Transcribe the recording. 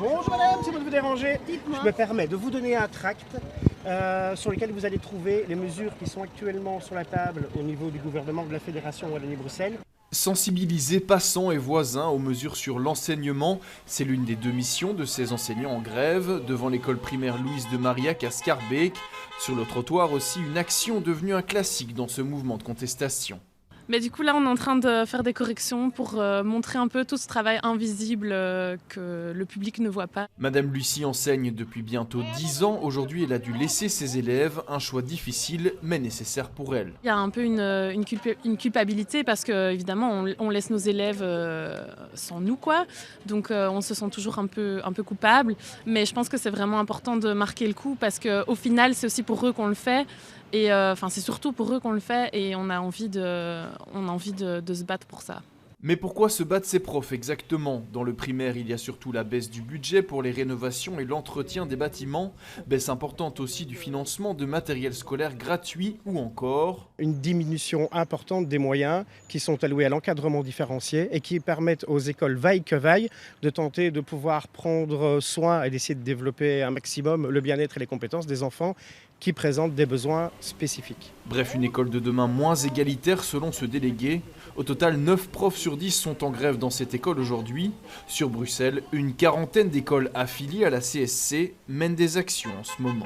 Bonjour madame, c'est vous de vous déranger. Dites-moi. Je me permets de vous donner un tract sur lequel vous allez trouver les mesures qui sont actuellement sur la table au niveau du gouvernement de la Fédération Wallonie-Bruxelles. Sensibiliser passants et voisins aux mesures sur l'enseignement, c'est l'une des deux missions de ces enseignants en grève, devant l'école primaire Louise de Marillac à Schaerbeek. Sur le trottoir aussi, une action devenue un classique dans ce mouvement de contestation. Mais du coup là on est en train de faire des corrections pour montrer un peu tout ce travail invisible que le public ne voit pas. Madame Lucie enseigne depuis bientôt 10 ans. Aujourd'hui, elle a dû laisser ses élèves, un choix difficile mais nécessaire pour elle. Il y a un peu une culpabilité parce que évidemment on laisse nos élèves sans nous quoi. Donc on se sent toujours un peu coupable. Mais je pense que c'est vraiment important de marquer le coup parce qu'au final c'est aussi pour eux qu'on le fait. Et c'est surtout pour eux qu'on le fait et on a envie de se battre pour ça. Mais pourquoi se battent ces profs exactement? Dans le primaire, il y a surtout la baisse du budget pour les rénovations et l'entretien des bâtiments, baisse importante aussi du financement de matériel scolaire gratuit ou encore Une diminution importante des moyens qui sont alloués à l'encadrement différencié et qui permettent aux écoles vaille que vaille de tenter de pouvoir prendre soin et d'essayer de développer un maximum le bien-être et les compétences des enfants qui présentent des besoins spécifiques. Bref, une école de demain moins égalitaire selon ce délégué. Au total, 9 profs sur 10 sont en grève dans cette école aujourd'hui. Sur Bruxelles, une quarantaine d'écoles affiliées à la CSC mènent des actions en ce moment.